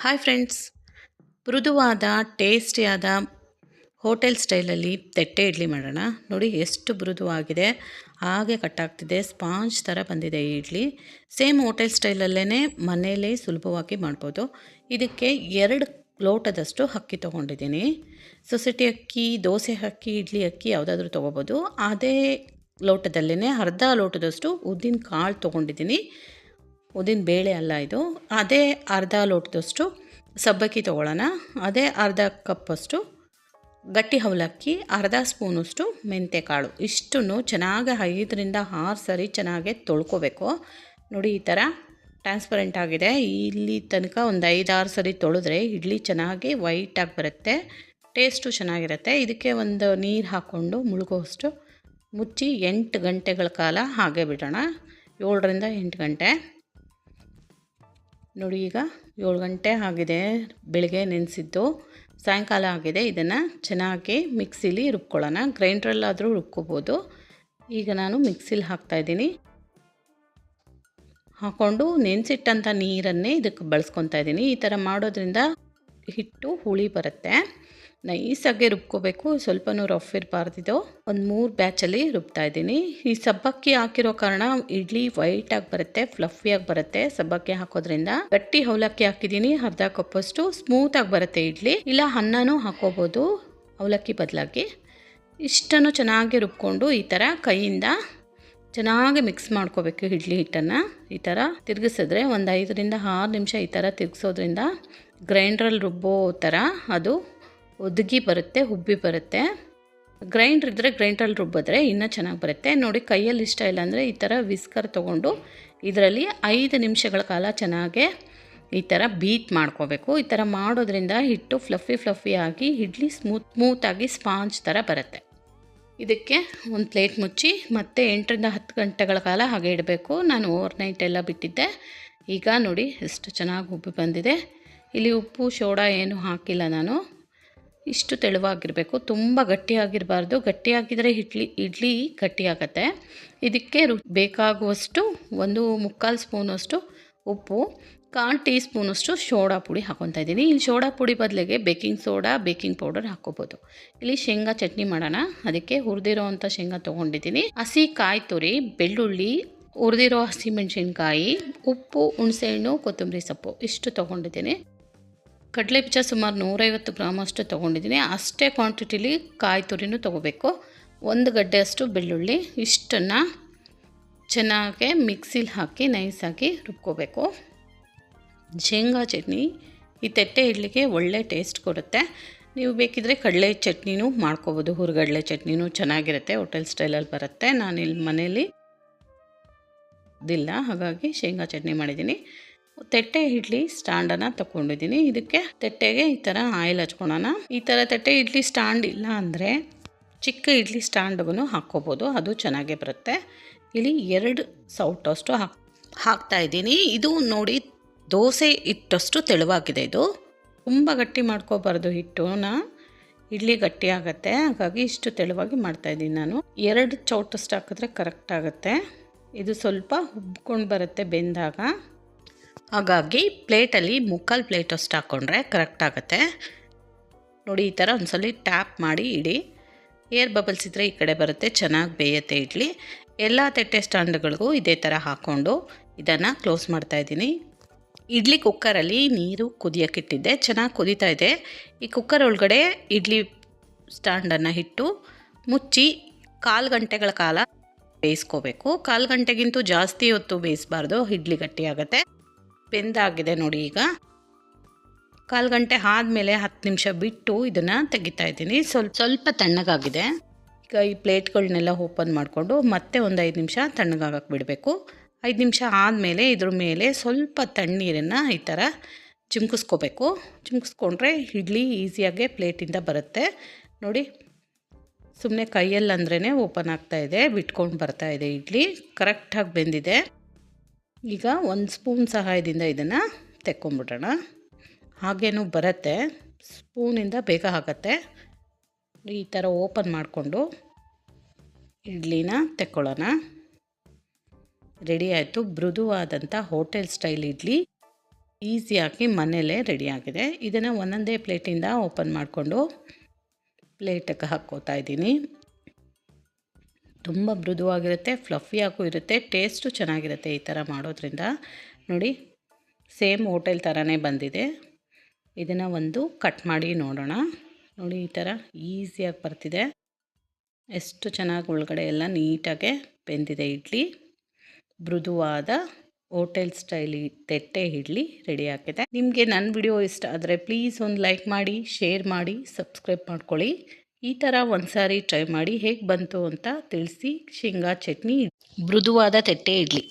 Hi friends, ಮೃದುವಾದ ಟೇಸ್ಟಿಯಾದ hotel ಸ್ಟೈಲಲ್ಲಿ ತಟ್ಟೆ ಇಡ್ಲಿ ಮಾಡೋಣ. ನೋಡಿ ಎಷ್ಟು ಮೃದುವಾಗಿದೆ, ಹಾಗೆ ಕಟ್ಟಾಗ್ತಿದೆ, ಸ್ಪಾಂಜ್ ಥರ ಬಂದಿದೆ ಈ ಇಡ್ಲಿ. ಸೇಮ್ ಹೋಟೆಲ್ ಸ್ಟೈಲಲ್ಲೇ ಮನೆಯಲ್ಲೇ ಸುಲಭವಾಗಿ ಮಾಡ್ಬೋದು. ಇದಕ್ಕೆ 2 ಲೋಟದಷ್ಟು ಅಕ್ಕಿ ತೊಗೊಂಡಿದ್ದೀನಿ. ಸೊಸೈಟಿ ಅಕ್ಕಿ, ದೋಸೆ ಅಕ್ಕಿ, ಇಡ್ಲಿ ಅಕ್ಕಿ ಯಾವುದಾದ್ರೂ ತೊಗೋಬೋದು. ಅದೇ ಲೋಟದಲ್ಲೇ ಅರ್ಧ ಲೋಟದಷ್ಟು ಉದ್ದಿನ ಕಾಳು ತೊಗೊಂಡಿದ್ದೀನಿ. ಉದ್ದಿನ ಬೇಳೆ ಅಲ್ಲ ಇದು. ಅದೇ ಅರ್ಧ ಲೋಟದಷ್ಟು ಸಬ್ಬಕ್ಕಿ ತೊಗೊಳ್ಳೋಣ. ಅದೇ ಅರ್ಧ ಕಪ್ಪಷ್ಟು ಗಟ್ಟಿ ಅವಲಕ್ಕಿ, ಅರ್ಧ ಸ್ಪೂನಷ್ಟು ಮೆಂತ್ಯಕಾಳು. ಇಷ್ಟನ್ನು ಚೆನ್ನಾಗಿ 5ರಿಂದ 6 ಸರಿ ಚೆನ್ನಾಗಿ ತೊಳ್ಕೊಬೇಕು. ನೋಡಿ ಈ ಥರ ಟ್ರಾನ್ಸ್ಪರೆಂಟ್ ಆಗಿದೆ. ಇಲ್ಲಿ ತನಕ ಒಂದು 5-6 ಸರಿ ತೊಳೆದ್ರೆ ಇಡ್ಲಿ ಚೆನ್ನಾಗಿ ವೈಟಾಗಿ ಬರುತ್ತೆ, ಟೇಸ್ಟು ಚೆನ್ನಾಗಿರುತ್ತೆ. ಇದಕ್ಕೆ ಒಂದು ನೀರು ಹಾಕ್ಕೊಂಡು ಮುಳುಗುವಷ್ಟು ಮುಚ್ಚಿ 8 ಗಂಟೆಗಳ ಕಾಲ ಹಾಗೆ ಬಿಡೋಣ. 7ರಿಂದ 8 ಗಂಟೆ. ನೋಡಿ ಈಗ 7 ಗಂಟೆ ಆಗಿದೆ. ಬೆಳಗ್ಗೆ ನೆನೆಸಿದ್ದು, ಸಾಯಂಕಾಲ ಆಗಿದೆ. ಇದನ್ನು ಚೆನ್ನಾಗಿ ಮಿಕ್ಸಿಲಿ ರುಬ್ಕೊಳ್ಳೋಣ. ಗ್ರೈಂಡ್ರಲ್ಲಾದರೂ ರುಬ್ಕೋಬೋದು. ಈಗ ನಾನು ಮಿಕ್ಸಿಲಿ ಹಾಕ್ತಾಯಿದ್ದೀನಿ. ಹಾಕ್ಕೊಂಡು ನೆನೆಸಿಟ್ಟಂಥ ನೀರನ್ನೇ ಇದಕ್ಕೆ ಬಳಸ್ಕೊತಾ ಇದ್ದೀನಿ. ಈ ಥರ ಮಾಡೋದ್ರಿಂದ ಹಿಟ್ಟು ಹುಳಿ ಬರುತ್ತೆ. ನೈಸಾಗೆ ರುಬ್ಕೋಬೇಕು, ಸ್ವಲ್ಪನೂ ರಫ್ ಇರಬಾರ್ದಿದ್ದು. ಒಂದು 3 ಬ್ಯಾಚಲ್ಲಿ ರುಬ್ತಾ ಇದ್ದೀನಿ. ಈ ಸಬ್ಬಕ್ಕಿ ಹಾಕಿರೋ ಕಾರಣ ಇಡ್ಲಿ ವೈಟಾಗಿ ಬರುತ್ತೆ, ಫ್ಲಫಿಯಾಗಿ ಬರುತ್ತೆ. ಸಬ್ಬಕ್ಕಿ ಹಾಕೋದ್ರಿಂದ ಗಟ್ಟಿ ಅವಲಕ್ಕಿ ಹಾಕಿದ್ದೀನಿ, ಅರ್ಧ ಕಪ್ಪಷ್ಟು. ಸ್ಮೂತಾಗಿ ಬರುತ್ತೆ ಇಡ್ಲಿ. ಇಲ್ಲ ಅನ್ನನೂ ಹಾಕೋಬೋದು ಅವಲಕ್ಕಿ ಬದಲಾಗಿ. ಇಷ್ಟನ್ನು ಚೆನ್ನಾಗಿ ರುಬ್ಕೊಂಡು ಈ ಥರ ಕೈಯಿಂದ ಚೆನ್ನಾಗಿ ಮಿಕ್ಸ್ ಮಾಡ್ಕೋಬೇಕು. ಇಡ್ಲಿ ಹಿಟ್ಟನ್ನು ಈ ಥರ ತಿರುಗಿಸಿದ್ರೆ ಒಂದು 5ರಿಂದ 6 ನಿಮಿಷ ಈ ಥರ ತಿರುಗಿಸೋದ್ರಿಂದ ಗ್ರೈಂಡ್ರಲ್ಲಿ ರುಬ್ಬೋ ಥರ ಅದು ಒದಗಿ ಬರುತ್ತೆ, ಉಬ್ಬಿ ಬರುತ್ತೆ. ಗ್ರೈಂಡ್ರ್ ಇದ್ದರೆ ಗ್ರೈಂಡ್ರಲ್ಲಿ ರುಬ್ಬಿದ್ರೆ ಇನ್ನೂ ಚೆನ್ನಾಗಿ ಬರುತ್ತೆ. ನೋಡಿ, ಕೈಯಲ್ಲಿ ಇಷ್ಟ ಇಲ್ಲ ಅಂದರೆ ಈ ಥರ ವಿಸ್ಕರ್ ತೊಗೊಂಡು ಇದರಲ್ಲಿ 5 ನಿಮಿಷಗಳ ಕಾಲ ಚೆನ್ನಾಗೆ ಈ ಥರ ಬೀಟ್ ಮಾಡ್ಕೋಬೇಕು. ಈ ಥರ ಮಾಡೋದ್ರಿಂದ ಹಿಟ್ಟು ಫ್ಲಫಿ ಆಗಿ ಇಡ್ಲಿ ಸ್ಮೂತಾಗಿ ಸ್ಪಾಂಜ್ ಥರ ಬರುತ್ತೆ. ಇದಕ್ಕೆ ಒಂದು ಪ್ಲೇಟ್ ಮುಚ್ಚಿ ಮತ್ತೆ 8ರಿಂದ 10 ಗಂಟೆಗಳ ಕಾಲ ಹಾಗೆ ಇಡಬೇಕು. ನಾನು ಓವರ್ನೈಟ್ ಎಲ್ಲ ಬಿಟ್ಟಿದ್ದೆ. ಈಗ ನೋಡಿ ಎಷ್ಟು ಚೆನ್ನಾಗಿ ಉಬ್ಬಿ ಬಂದಿದೆ. ಇಲ್ಲಿ ಉಪ್ಪು ಸೋಡಾ ಏನು ಹಾಕಿಲ್ಲ ನಾನು. ಇಷ್ಟು ತೆಳುವಾಗಿರಬೇಕು, ತುಂಬ ಗಟ್ಟಿಯಾಗಿರಬಾರ್ದು. ಗಟ್ಟಿಯಾಗಿದ್ದರೆ ಇಡ್ಲಿ ಗಟ್ಟಿಯಾಗತ್ತೆ. ಇದಕ್ಕೆ ಬೇಕಾಗುವಷ್ಟು 1/4 ಸ್ಪೂನಷ್ಟು ಉಪ್ಪು, 1/4 ಟೀ ಸ್ಪೂನಷ್ಟು ಸೋಡಾ ಪುಡಿ ಹಾಕ್ಕೊತಾ ಇದ್ದೀನಿ. ಇಲ್ಲಿ ಸೋಡಾ ಪುಡಿ ಬದಲಿಗೆ ಬೇಕಿಂಗ್ ಸೋಡಾ, ಬೇಕಿಂಗ್ ಪೌಡರ್ ಹಾಕ್ಕೋಬೋದು. ಇಲ್ಲಿ ಶೇಂಗಾ ಚಟ್ನಿ ಮಾಡೋಣ. ಅದಕ್ಕೆ ಹುರಿದಿರೋ ಅಂಥ ಶೇಂಗಾ ತೊಗೊಂಡಿದ್ದೀನಿ. ಹಸಿ ಕಾಯಿ ತುರಿ, ಬೆಳ್ಳುಳ್ಳಿ, ಹುರಿದಿರೋ ಹಸಿಮೆಣಸಿನ್ಕಾಯಿ, ಉಪ್ಪು, ಹುಣಸೆಹಣ್ಣು, ಕೊತ್ತಂಬರಿ ಸೊಪ್ಪು ಇಷ್ಟು ತೊಗೊಂಡಿದ್ದೀನಿ. ಕಡಲೆ ಬೀಜ ಸುಮಾರು 150 ಗ್ರಾಮಷ್ಟು ತೊಗೊಂಡಿದ್ದೀನಿ. ಅಷ್ಟೇ ಕ್ವಾಂಟಿಟಿಲಿ ಕಾಯಿ ತುರಿನೂ ತೊಗೋಬೇಕು. 1 ಗಡ್ಡೆಯಷ್ಟು ಬೆಳ್ಳುಳ್ಳಿ. ಇಷ್ಟನ್ನು ಚೆನ್ನಾಗಿ ಮಿಕ್ಸಿಲಿ ಹಾಕಿ ನೈಸಾಗಿ ರುಬ್ಕೋಬೇಕು. ಶೇಂಗಾ ಚಟ್ನಿ ಈ ತಟ್ಟೆ ಇಡ್ಲಿಗೆ ಒಳ್ಳೆ ಟೇಸ್ಟ್ ಕೊಡುತ್ತೆ. ನೀವು ಬೇಕಿದ್ದರೆ ಕಡಲೆ ಚಟ್ನಿನೂ ಮಾಡ್ಕೋಬೋದು. ಹುರಿಗಡಲೆ ಚಟ್ನಿನೂ ಚೆನ್ನಾಗಿರುತ್ತೆ, ಹೋಟೆಲ್ ಸ್ಟೈಲಲ್ಲಿ ಬರುತ್ತೆ. ನಾನಿಲ್ಲಿ ಮನೇಲಿ ಇದಿಲ್ಲ, ಹಾಗಾಗಿ ಶೇಂಗಾ ಚಟ್ನಿ ಮಾಡಿದ್ದೀನಿ. ತಟ್ಟೆ ಇಡ್ಲಿ ಸ್ಟ್ಯಾಂಡನ್ನು ತೊಗೊಂಡಿದ್ದೀನಿ. ಇದಕ್ಕೆ ತಟ್ಟೆಗೆ ಈ ಥರ ಆಯಿಲ್ ಹಚ್ಕೊಳ್ಳೋಣ. ಈ ಥರ ತಟ್ಟೆ ಇಡ್ಲಿ ಸ್ಟ್ಯಾಂಡ್ ಇಲ್ಲ ಅಂದರೆ ಚಿಕ್ಕ ಇಡ್ಲಿ ಸ್ಟ್ಯಾಂಡ್ಗೂ ಹಾಕ್ಕೋಬೋದು, ಅದು ಚೆನ್ನಾಗೇ ಬರುತ್ತೆ. ಇಲ್ಲಿ 2 ಸೌಟಷ್ಟು ಹಾಕ್ತಾಯಿದ್ದೀನಿ. ಇದು ನೋಡಿ ದೋಸೆ ಹಿಟ್ಟಷ್ಟು ತೆಳುವಾಗಿದೆ. ಇದು ತುಂಬ ಗಟ್ಟಿ ಮಾಡ್ಕೋಬಾರ್ದು ಹಿಟ್ಟುನ, ಇಡ್ಲಿ ಗಟ್ಟಿ ಆಗುತ್ತೆ. ಹಾಗಾಗಿ ಇಷ್ಟು ತೆಳುವಾಗಿ ಮಾಡ್ತಾಯಿದ್ದೀನಿ ನಾನು. 2 ಚೌಟಷ್ಟು ಹಾಕಿದ್ರೆ ಕರೆಕ್ಟ್ ಆಗುತ್ತೆ. ಇದು ಸ್ವಲ್ಪ ಉಬ್ಕೊಂಡು ಬರುತ್ತೆ ಬೆಂದಾಗ. ಹಾಗಾಗಿ ಪ್ಲೇಟಲ್ಲಿ 3/4 ಪ್ಲೇಟಷ್ಟು ಹಾಕ್ಕೊಂಡ್ರೆ ಕರೆಕ್ಟ್ ಆಗುತ್ತೆ. ನೋಡಿ ಈ ಥರ ಒಂದ್ಸಲ ಟ್ಯಾಪ್ ಮಾಡಿ ಇಡಿ. ಏರ್ ಬಬಲ್ಸ್ ಇದ್ದರೆ ಈ ಕಡೆ ಬರುತ್ತೆ, ಚೆನ್ನಾಗಿ ಬೇಯುತ್ತೆ ಇಡ್ಲಿ. ಎಲ್ಲ ತಟ್ಟೆ ಸ್ಟ್ಯಾಂಡ್ಗಳಿಗೂ ಇದೇ ಥರ ಹಾಕ್ಕೊಂಡು ಇದನ್ನು ಕ್ಲೋಸ್ ಮಾಡ್ತಾಯಿದ್ದೀನಿ. ಇಡ್ಲಿ ಕುಕ್ಕರಲ್ಲಿ ನೀರು ಕುದಿಯೋಕ್ಕಿಟ್ಟಿದ್ದೆ, ಚೆನ್ನಾಗಿ ಕುದೀತಾ ಇದೆ. ಈ ಕುಕ್ಕರ್ ಒಳಗಡೆ ಇಡ್ಲಿ ಸ್ಟ್ಯಾಂಡನ್ನು ಇಟ್ಟು ಮುಚ್ಚಿ 1/4 ಗಂಟೆಗಳ ಕಾಲ ಬೇಯಿಸ್ಕೋಬೇಕು. 1/4 ಗಂಟೆಗಿಂತೂ ಜಾಸ್ತಿ ಹೊತ್ತು ಬೇಯಿಸಬಾರ್ದು, ಇಡ್ಲಿ ಗಟ್ಟಿಯಾಗುತ್ತೆ. ಬೆಂದಾಗಿದೆ ನೋಡಿ. ಈಗ 1/4 ಗಂಟೆ ಆದಮೇಲೆ 10 ನಿಮಿಷ ಬಿಟ್ಟು ಇದನ್ನು ತೆಗಿತಾ ಇದ್ದೀನಿ. ಸ್ವಲ್ಪ ತಣ್ಣಗಾಗಿದೆ. ಈಗ ಈ ಪ್ಲೇಟ್ಗಳನ್ನೆಲ್ಲ ಓಪನ್ ಮಾಡಿಕೊಂಡು ಮತ್ತೆ ಒಂದು 5 ನಿಮಿಷ ತಣ್ಣಗಾಗಕ್ಕೆ ಬಿಡಬೇಕು. 5 ನಿಮಿಷ ಆದಮೇಲೆ ಇದ್ರ ಮೇಲೆ ಸ್ವಲ್ಪ ತಣ್ಣೀರನ್ನು ಈ ಥರ ಚಿಮ್ಕಿಸ್ಕೋಬೇಕು. ಚಿಮ್ಕಿಸ್ಕೊಂಡ್ರೆ ಇಡ್ಲಿ ಈಸಿಯಾಗೆ ಪ್ಲೇಟಿಂದ ಬರುತ್ತೆ. ನೋಡಿ, ಸುಮ್ಮನೆ ಕೈಯಲ್ಲಿ ಅಂದ್ರೇ ಓಪನ್ ಆಗ್ತಾಯಿದೆ, ಬಿಟ್ಕೊಂಡು ಬರ್ತಾಯಿದೆ. ಇಡ್ಲಿ ಕರೆಕ್ಟಾಗಿ ಬೆಂದಿದೆ. ಈಗ 1 ಸ್ಪೂನ್ ಸಹಾಯದಿಂದ ಇದನ್ನು ತೆಕ್ಕೊಂಬಿಡೋಣ. ಹಾಗೇನೂ ಬರುತ್ತೆ, ಸ್ಪೂನಿಂದ ಬೇಗ ಆಗುತ್ತೆ. ಈ ಥರ ಓಪನ್ ಮಾಡಿಕೊಂಡು ಇಡ್ಲಿನ ತೆಕ್ಕೊಳ್ಳೋಣ. ರೆಡಿ ಆಯಿತು ಮೃದುವಾದಂಥ ಹೋಟೆಲ್ ಸ್ಟೈಲ್ ಇಡ್ಲಿ. ಈಸಿಯಾಗಿ ಮನೆಯಲ್ಲೇ ರೆಡಿಯಾಗಿದೆ. ಇದನ್ನು ಒಂದೊಂದೇ ಪ್ಲೇಟಿಂದ ಓಪನ್ ಮಾಡಿಕೊಂಡು ಪ್ಲೇಟಿಗೆ ಹಾಕ್ಕೋತಾ ಇದ್ದೀನಿ. ತುಂಬ ಮೃದುವಾಗಿರುತ್ತೆ, ಫ್ಲಫಿಯಾಗೂ ಇರುತ್ತೆ, ಟೇಸ್ಟು ಚೆನ್ನಾಗಿರುತ್ತೆ ಈ ಥರ ಮಾಡೋದ್ರಿಂದ. ನೋಡಿ, ಸೇಮ್ ಹೋಟೆಲ್ ಥರನೇ ಬಂದಿದೆ. ಇದನ್ನು ಒಂದು ಕಟ್ ಮಾಡಿ ನೋಡೋಣ. ನೋಡಿ, ಈ ಥರ ಈಸಿಯಾಗಿ ಬರ್ತಿದೆ. ಎಷ್ಟು ಚೆನ್ನಾಗಿ ಒಳಗಡೆ ಎಲ್ಲ ನೀಟಾಗೆ ಬೆಂದಿದೆ ಇಡ್ಲಿ. ಮೃದುವಾದ ಹೋಟೆಲ್ ಸ್ಟೈಲ್ ತಟ್ಟೆ ಇಡ್ಲಿ ರೆಡಿ ಆಗಿದೆ. ನಿಮಗೆ ನನ್ನ ವಿಡಿಯೋ ಇಷ್ಟ ಆದರೆ ಪ್ಲೀಸ್ ಒಂದು ಲೈಕ್ ಮಾಡಿ, ಶೇರ್ ಮಾಡಿ, ಸಬ್ಸ್ಕ್ರೈಬ್ ಮಾಡ್ಕೊಳ್ಳಿ. ಈ ಥರ ಒಂದು ಸಾರಿ ಟ್ರೈ ಮಾಡಿ ಹೇಗೆ ಬಂತು ಅಂತ ತಿಳಿಸಿ. ಶೇಂಗಾ ಚಟ್ನಿ, ಮೃದುವಾದ ತಟ್ಟೆ ಇಡ್ಲಿ.